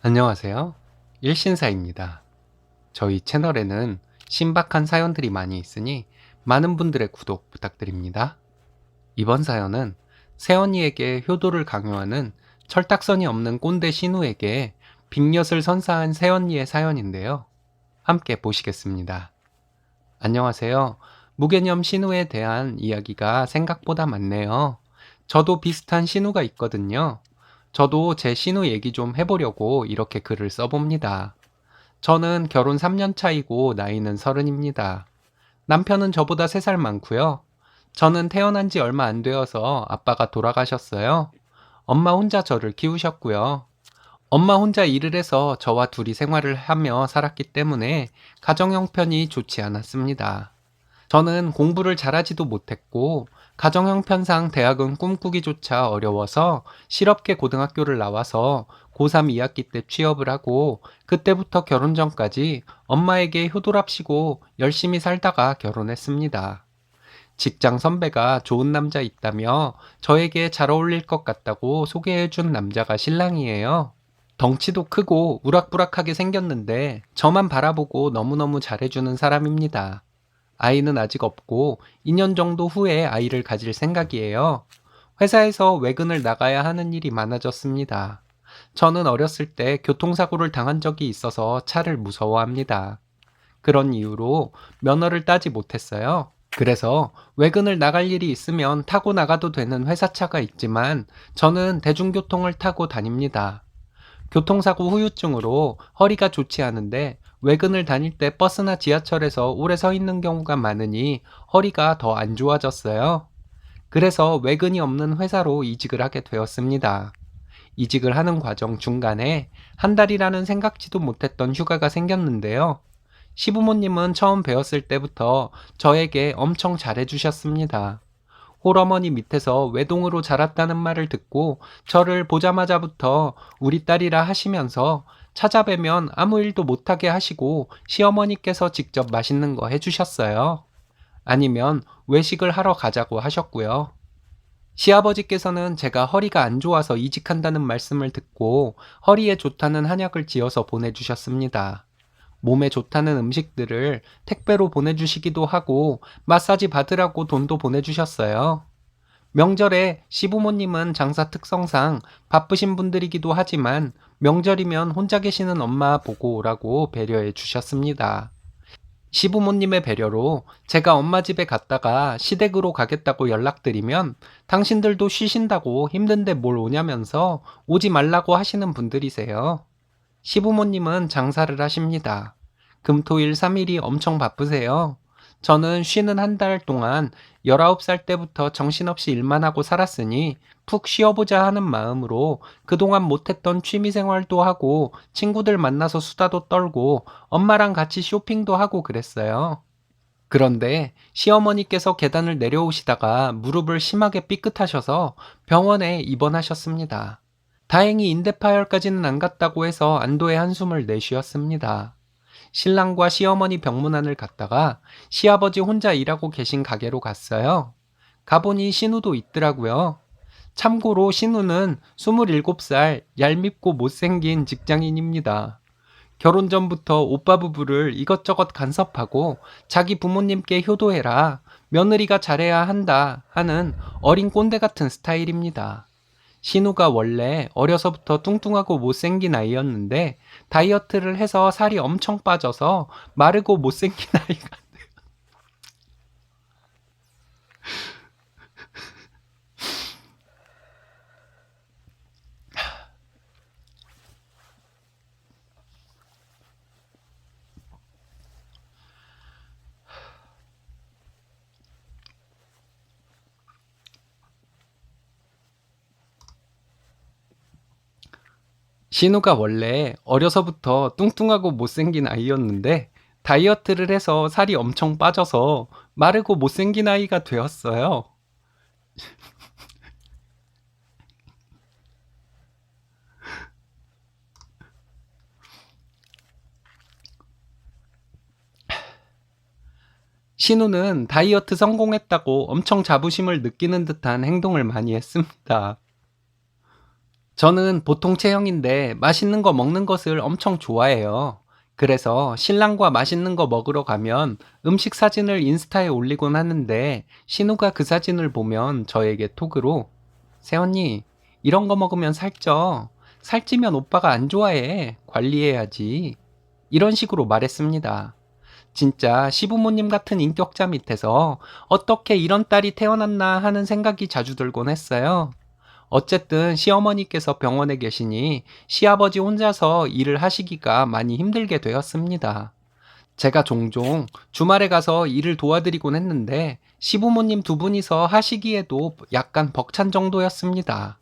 안녕하세요. 일신사입니다. 저희 채널에는 신박한 사연들이 많이 있으니 많은 분들의 구독 부탁드립니다. 이번 사연은 새언니에게 효도를 강요하는 철딱선이 없는 꼰대 신우에게 빅엿을 선사한 새언니의 사연인데요. 함께 보시겠습니다. 안녕하세요. 무개념 신우에 대한 이야기가 생각보다 많네요. 저도 비슷한 신우가 있거든요. 저도 제 신우 얘기 좀 해보려고 이렇게 글을 써봅니다. 저는 결혼 3년 차이고 나이는 30입니다. 남편은 저보다 3살 많고요. 저는 태어난 지 얼마 안 되어서 아빠가 돌아가셨어요. 엄마 혼자 저를 키우셨고요. 엄마 혼자 일을 해서 저와 둘이 생활을 하며 살았기 때문에 가정 형편이 좋지 않았습니다. 저는 공부를 잘하지도 못했고 가정 형편상 대학은 꿈꾸기조차 어려워서 실업계 고등학교를 나와서 고3 2학기 때 취업을 하고 그때부터 결혼 전까지 엄마에게 효도랍시고 열심히 살다가 결혼했습니다. 직장 선배가 좋은 남자 있다며 저에게 잘 어울릴 것 같다고 소개해준 남자가 신랑이에요. 덩치도 크고 우락부락하게 생겼는데 저만 바라보고 너무너무 잘해주는 사람입니다. 아이는 아직 없고 2년 정도 후에 아이를 가질 생각이에요. 회사에서 외근을 나가야 하는 일이 많아졌습니다. 저는 어렸을 때 교통사고를 당한 적이 있어서 차를 무서워합니다. 그런 이유로 면허를 따지 못했어요. 그래서 외근을 나갈 일이 있으면 타고 나가도 되는 회사차가 있지만 저는 대중교통을 타고 다닙니다. 교통사고 후유증으로 허리가 좋지 않은데 외근을 다닐 때 버스나 지하철에서 오래 서 있는 경우가 많으니 허리가 더 안 좋아졌어요. 그래서 외근이 없는 회사로 이직을 하게 되었습니다. 이직을 하는 과정 중간에 한 달이라는 생각지도 못했던 휴가가 생겼는데요. 시부모님은 처음 배웠을 때부터 저에게 엄청 잘해주셨습니다. 홀어머니 밑에서 외동으로 자랐다는 말을 듣고 저를 보자마자부터 우리 딸이라 하시면서 찾아뵈면 아무 일도 못하게 하시고 시어머니께서 직접 맛있는 거 해주셨어요. 아니면 외식을 하러 가자고 하셨고요. 시아버지께서는 제가 허리가 안 좋아서 이직한다는 말씀을 듣고 허리에 좋다는 한약을 지어서 보내주셨습니다. 몸에 좋다는 음식들을 택배로 보내주시기도 하고 마사지 받으라고 돈도 보내주셨어요. 명절에 시부모님은 장사 특성상 바쁘신 분들이기도 하지만 명절이면 혼자 계시는 엄마 보고 오라고 배려해 주셨습니다. 시부모님의 배려로 제가 엄마 집에 갔다가 시댁으로 가겠다고 연락드리면 당신들도 쉬신다고 힘든데 뭘 오냐면서 오지 말라고 하시는 분들이세요. 시부모님은 장사를 하십니다. 금토일 3일이 엄청 바쁘세요. 저는 쉬는 한 달 동안 19살 때부터 정신없이 일만 하고 살았으니 푹 쉬어보자 하는 마음으로 그동안 못했던 취미생활도 하고 친구들 만나서 수다도 떨고 엄마랑 같이 쇼핑도 하고 그랬어요. 그런데 시어머니께서 계단을 내려오시다가 무릎을 심하게 삐끗하셔서 병원에 입원하셨습니다. 다행히 인대파열까지는 안 갔다고 해서 안도의 한숨을 내쉬었습니다. 신랑과 시어머니 병문안을 갔다가 시아버지 혼자 일하고 계신 가게로 갔어요. 가보니 신우도 있더라고요. 참고로 신우는 27살 얄밉고 못생긴 직장인입니다. 결혼 전부터 오빠 부부를 이것저것 간섭하고 자기 부모님께 효도해라, 며느리가 잘해야 한다 하는 어린 꼰대 같은 스타일입니다. 신우가 원래 어려서부터 뚱뚱하고 못생긴 아이였는데 다이어트를 해서 살이 엄청 빠져서 마르고 못생긴 아이가 신우가 원래 어려서부터 뚱뚱하고 못생긴 아이였는데 다이어트를 해서 살이 엄청 빠져서 마르고 못생긴 아이가 되었어요. 신우는 다이어트 성공했다고 엄청 자부심을 느끼는 듯한 행동을 많이 했습니다. 저는 보통 체형인데 맛있는 거 먹는 것을 엄청 좋아해요. 그래서 신랑과 맛있는 거 먹으러 가면 음식 사진을 인스타에 올리곤 하는데 신우가 그 사진을 보면 저에게 톡으로 새언니, 이런 거 먹으면 살쪄. 살찌면 오빠가 안 좋아해. 관리해야지. 이런 식으로 말했습니다. 진짜 시부모님 같은 인격자 밑에서 어떻게 이런 딸이 태어났나 하는 생각이 자주 들곤 했어요. 어쨌든 시어머니께서 병원에 계시니 시아버지 혼자서 일을 하시기가 많이 힘들게 되었습니다. 제가 종종 주말에 가서 일을 도와드리곤 했는데 시부모님 두 분이서 하시기에도 약간 벅찬 정도였습니다.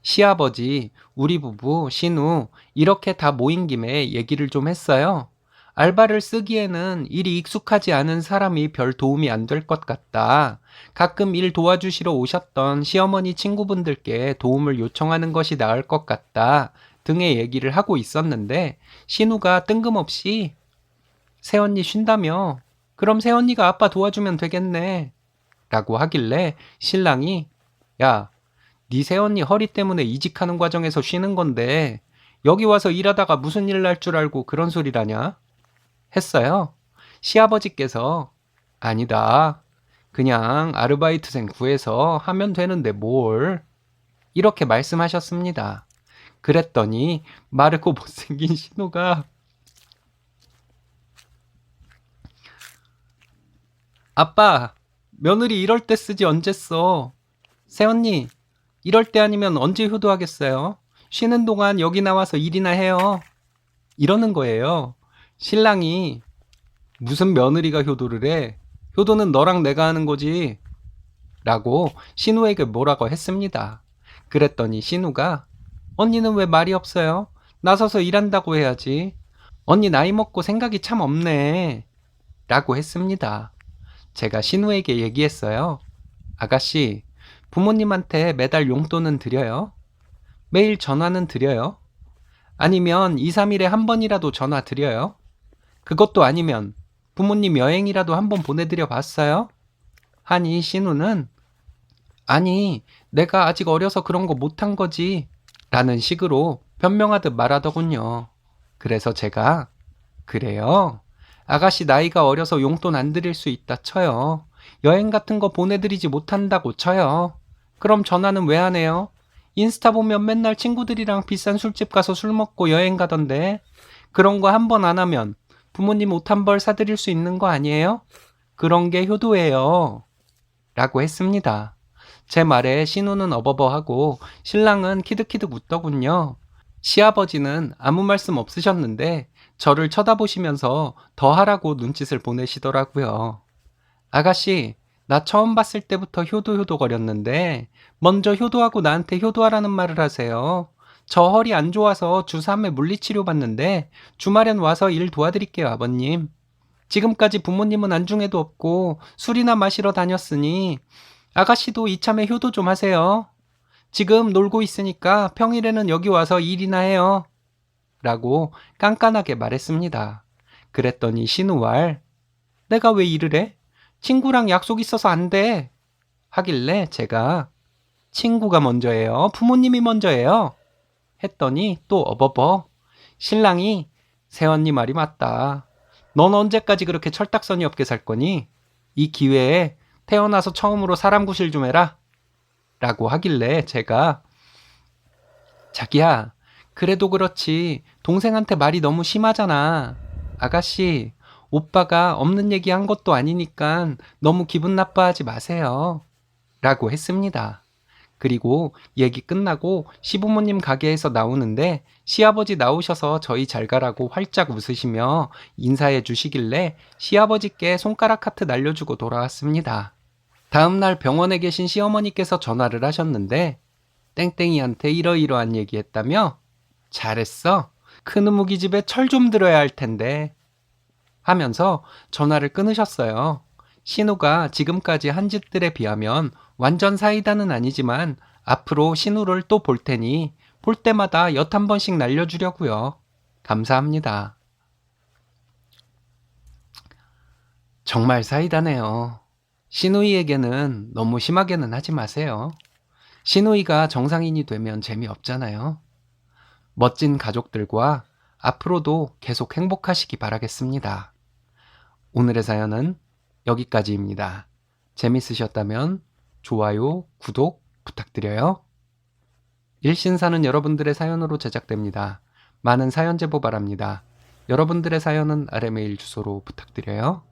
시아버지, 우리 부부, 신우, 이렇게 다 모인 김에 얘기를 좀 했어요. 알바를 쓰기에는 일이 익숙하지 않은 사람이 별 도움이 안 될 것 같다. 가끔 일 도와주시러 오셨던 시어머니 친구분들께 도움을 요청하는 것이 나을 것 같다. 등의 얘기를 하고 있었는데, 신우가 뜬금없이 새언니 쉰다며? 그럼 새언니가 아빠 도와주면 되겠네. 라고 하길래 신랑이 야, 네 새언니 허리 때문에 이직하는 과정에서 쉬는 건데 여기 와서 일하다가 무슨 일 날 줄 알고 그런 소리라냐? 했어요. 시아버지께서 아니다. 그냥 아르바이트생 구해서 하면 되는데 뭘? 이렇게 말씀하셨습니다. 그랬더니 마르고 못생긴 신우가 아빠, 며느리 이럴 때 쓰지 언제 써? 새언니, 이럴 때 아니면 언제 효도하겠어요? 쉬는 동안 여기 나와서 일이나 해요. 이러는 거예요. 신랑이 무슨 며느리가 효도를 해? 효도는 너랑 내가 하는 거지. 라고 신우에게 뭐라고 했습니다. 그랬더니 신우가 언니는 왜 말이 없어요? 나서서 일한다고 해야지. 언니 나이 먹고 생각이 참 없네. 라고 했습니다. 제가 신우에게 얘기했어요. 아가씨, 부모님한테 매달 용돈은 드려요? 매일 전화는 드려요? 아니면 2, 3일에 한 번이라도 전화 드려요? 그것도 아니면 부모님 여행이라도 한번 보내드려 봤어요? 하니 신우는 아니, 내가 아직 어려서 그런 거 못한 거지. 라는 식으로 변명하듯 말하더군요. 그래서 제가 그래요? 아가씨 나이가 어려서 용돈 안 드릴 수 있다 쳐요. 여행 같은 거 보내드리지 못한다고 쳐요. 그럼 전화는 왜 안 해요? 인스타 보면 맨날 친구들이랑 비싼 술집 가서 술 먹고 여행 가던데 그런 거 한 번 안 하면 부모님 옷 한 벌 사드릴 수 있는 거 아니에요? 그런 게 효도예요. 라고 했습니다. 제 말에 신우는 어버버하고 신랑은 키득키득 웃더군요. 시아버지는 아무 말씀 없으셨는데 저를 쳐다보시면서 더 하라고 눈짓을 보내시더라고요. 아가씨, 나 처음 봤을 때부터 효도효도거렸는데 먼저 효도하고 나한테 효도하라는 말을 하세요. 저 허리 안 좋아서 주 3회 물리치료 받는데 주말엔 와서 일 도와드릴게요, 아버님. 지금까지 부모님은 안중에도 없고 술이나 마시러 다녔으니 아가씨도 이참에 효도 좀 하세요. 지금 놀고 있으니까 평일에는 여기 와서 일이나 해요. 라고 깐깐하게 말했습니다. 그랬더니 신우왈 내가 왜 일을 해? 친구랑 약속 있어서 안 돼. 하길래 제가 친구가 먼저예요. 부모님이 먼저예요. 했더니 또 어버버. 신랑이 새언니 말이 맞다. 넌 언제까지 그렇게 철딱서니 없게 살 거니? 이 기회에 태어나서 처음으로 사람 구실 좀 해라. 라고 하길래 제가 자기야, 그래도 그렇지. 동생한테 말이 너무 심하잖아. 아가씨, 오빠가 없는 얘기 한 것도 아니니까 너무 기분 나빠하지 마세요. 라고 했습니다. 그리고 얘기 끝나고 시부모님 가게에서 나오는데 시아버지 나오셔서 저희 잘 가라고 활짝 웃으시며 인사해 주시길래 시아버지께 손가락 하트 날려주고 돌아왔습니다. 다음날 병원에 계신 시어머니께서 전화를 하셨는데 땡땡이한테 이러이러한 얘기했다며? 잘했어. 큰우무기 집에 철 좀 들어야 할 텐데. 하면서 전화를 끊으셨어요. 신우가 지금까지 한 짓들에 비하면 완전 사이다는 아니지만 앞으로 신우를 또 볼 테니 볼 때마다 엿 한 번씩 날려주려고요. 감사합니다. 정말 사이다네요. 신우이에게는 너무 심하게는 하지 마세요. 시누이가 정상인이 되면 재미없잖아요. 멋진 가족들과 앞으로도 계속 행복하시기 바라겠습니다. 오늘의 사연은 여기까지입니다. 재밌으셨다면 좋아요, 구독 부탁드려요. 일신사는 여러분들의 사연으로 제작됩니다. 많은 사연 제보 바랍니다. 여러분들의 사연은 아래 메일 주소로 부탁드려요.